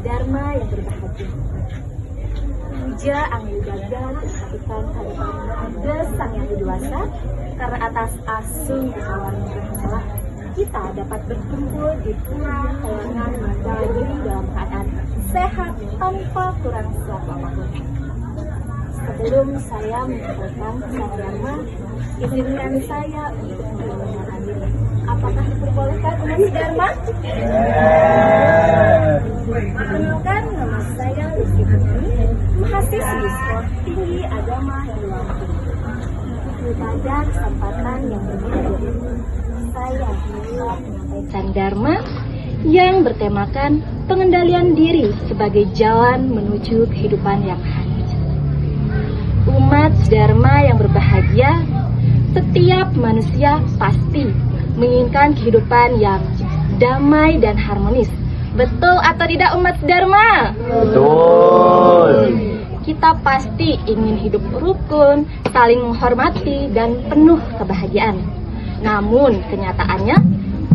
Dharma yang berbahagia. Puja Anggi Gaga terhatikan hadapan Sang Yang Widiwasa, karena atas asung kesawan rahmatullah kita dapat berkumpul di pura kayangan Mandala dalam keadaan sehat tanpa kurang suatu apapun. Sebelum saya menyampaikan pesan Dharma, izinkan saya untuk mengenalkan diri. Apakah diperbolehkan umat Dharma? Perkenalkan, nama saya Lucy Putri, mahasiswi Sekolah Tinggi Agama Islam. Pada kesempatan yang berbeda ini, saya hendak menyampaikan Dharma yang bertemakan pengendalian diri sebagai jalan menuju kehidupan yang harmonis. Umat Dharma yang berbahagia, setiap manusia pasti menginginkan kehidupan yang damai dan harmonis. Betul atau tidak umat Dharma? Betul. Kita pasti ingin hidup rukun, saling menghormati, dan penuh kebahagiaan. Namun kenyataannya,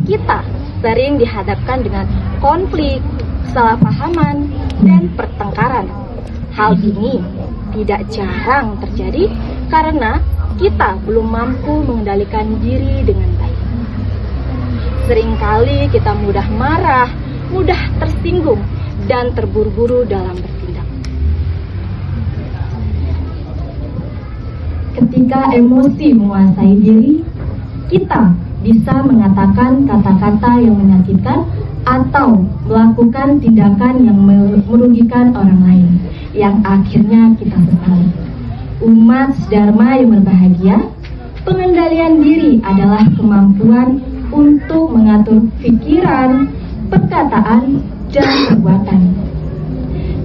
kita sering dihadapkan dengan konflik, kesalahpahaman, dan pertengkaran. Hal ini tidak jarang terjadi karena kita belum mampu mengendalikan diri dengan baik. Seringkali kita mudah marah, mudah tersinggung, dan terburu-buru dalam bertindak. Ketika emosi menguasai diri, kita bisa mengatakan kata-kata yang menyakitkan atau melakukan tindakan yang merugikan orang lain, yang akhirnya kita sesali. Umat Dharma yang berbahagia, pengendalian diri adalah kemampuan untuk mengatur pikiran, perkataan, dan perbuatan.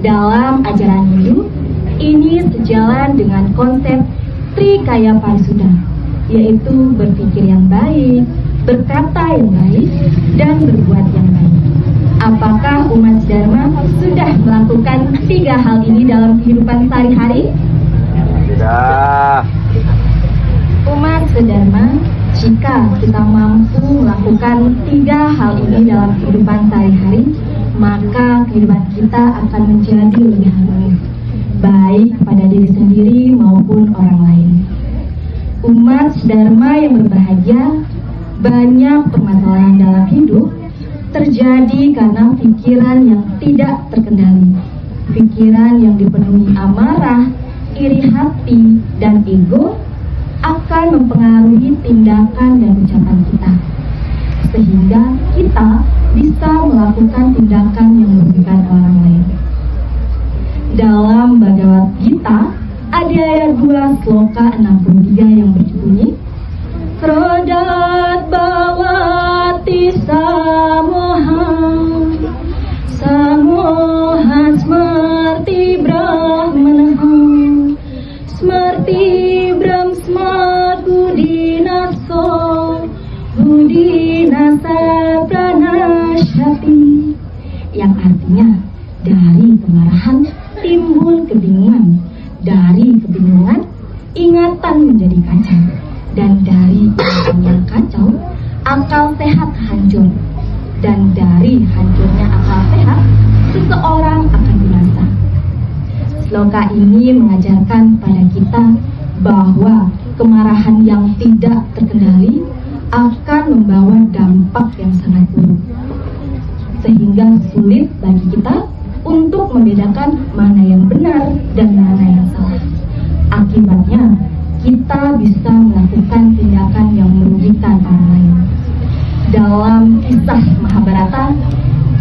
Dalam ajaran Hindu, ini sejalan dengan konsep Trikaya Parisuddha, yaitu berpikir yang baik, berkata yang baik, dan berbuat yang baik. Apakah umat Dharma sudah melakukan 3 hal ini dalam kehidupan sehari-hari? Tidak. Umat Dharma, jika kita mampu melakukan 3 hal ini dalam kehidupan sehari-hari, maka kehidupan kita akan menjadi lebih harmonis, baik pada diri sendiri maupun orang lain. Umat Dharma yang berbahagia, banyak permasalahan dalam hidup terjadi karena pikiran yang tidak terkendali, pikiran yang dipenuhi amarah, iri hati, dan ego akan mempengaruhi tindakan dan ucapan kita, sehingga kita bisa melakukan tindakan yang merugikan orang lain. Dalam Bhagavad Gita ada ayat 2 sloka 63 yang berbunyi, Krodat bhavati samoha, samoha smarti brahmanaha, smarti brahm smart budinaso, budinasa pranashati, yang artinya dari kemarahan timbul kebingungan, dari kebingungan ingatan menjadi kacau, dan dari ingatan yang kacau akal sehat hancur, dan dari hancurnya akal sehat seseorang akan binasa. Sloka ini mengajarkan pada kita bahwa kemarahan yang tidak terkendali akan membawa dampak yang sangat buruk, sehingga sulit bagi kita untuk membedakan mana yang benar dan mana yang salah. Akibatnya, kita bisa melakukan tindakan yang merugikan orang lain. Dalam kisah Mahabharata,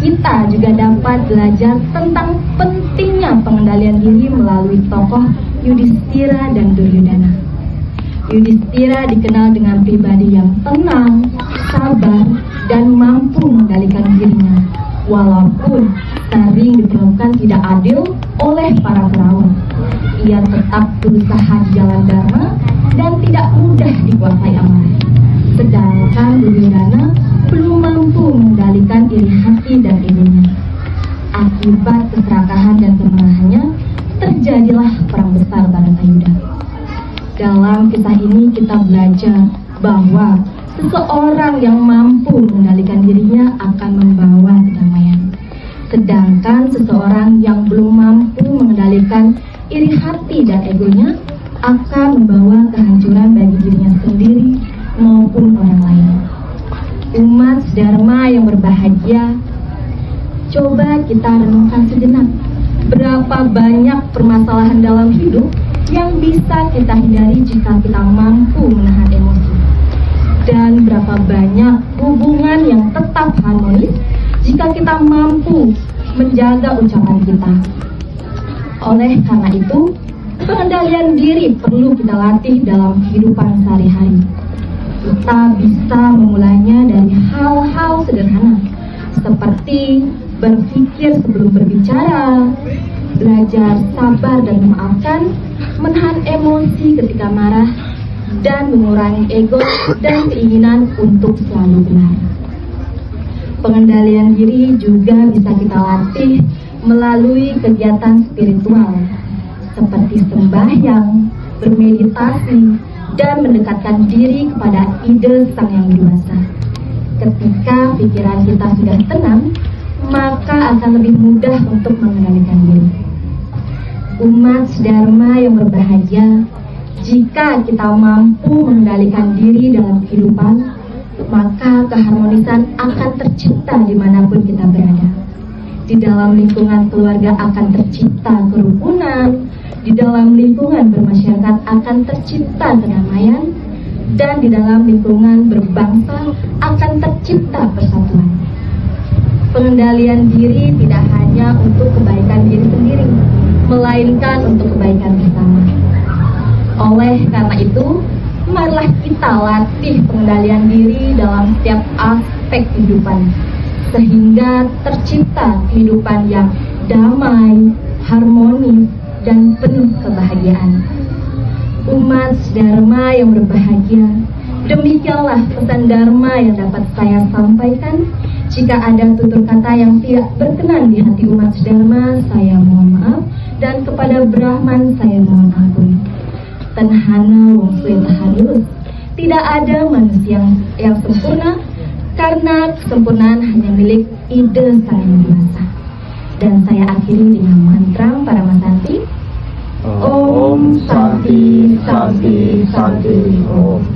kita juga dapat belajar tentang pentingnya pengendalian diri melalui tokoh Yudhistira dan Duryodhana. Yudhistira dikenal dengan pribadi yang tenang, sabar, dan mampu mengendalikan dirinya, walaupun sering diperlakukan tidak adil oleh para Kurawa. Ia tetap berusaha di jalan Dharma dan tidak mudah dikuasai amarah. Sedangkan Duryodhana belum mampu mengendalikan iri hati dan egonya. Akibat keserakahan dan kemarahannya, terjadilah perang besar Bharatayuddha. Dalam kisah ini kita belajar bahwa seseorang yang mampu mengendalikan dirinya akan membawa kedamaian. Sedangkan seseorang yang belum mampu mengendalikan iri hati dan egonya akan membawa kehancuran bagi dirinya sendiri maupun orang lain. Umat Dharma yang berbahagia, coba kita renungkan sejenak. Berapa banyak permasalahan dalam hidup yang bisa kita hindari jika kita mampu menahan emosi. Dan berapa banyak hubungan yang tetap harmonis jika kita mampu menjaga ucapan kita. Oleh karena itu, pengendalian diri perlu kita latih dalam kehidupan sehari-hari. Kita bisa memulainya dari hal-hal sederhana, seperti berpikir sebelum berbicara, belajar sabar dan memaafkan, menahan emosi ketika marah, dan mengurangi ego dan keinginan untuk selalu benar. Pengendalian diri juga bisa kita latih melalui kegiatan spiritual seperti sembahyang, bermeditasi, dan mendekatkan diri kepada ide Sang Yang Widi Wasa. Ketika pikiran kita sudah tenang, maka akan lebih mudah untuk mengendalikan diri. Umat Dharma yang berbahagia, jika kita mampu mengendalikan diri dalam kehidupan, maka keharmonisan akan tercipta dimanapun kita berada. Di dalam lingkungan keluarga akan tercipta kerukunan, di dalam lingkungan bermasyarakat akan tercipta kedamaian, dan di dalam lingkungan berbangsa akan tercipta persatuan. Pengendalian diri tidak hanya untuk kebaikan diri sendiri, melainkan untuk kebaikan bersama. Oleh karena itu, marilah kita latih pengendalian diri dalam setiap aspek kehidupan, sehingga tercipta kehidupan yang damai, harmonis, dan penuh kebahagiaan. Umat Dharma yang berbahagia, demikianlah pesan Dharma yang dapat saya sampaikan. Jika ada tutur kata yang tidak berkenan di hati umat Dharma, saya mohon maaf, dan kepada Brahman saya mohon ampun. Tanhana wong suwe tahalus, tidak ada manusia yang sempurna, karena kesempurnaan hanya milik ide Sang Yang Widi Wasa. Dan saya akhiri dengan mantra para Masanti. Om Santi Santi Santi Om.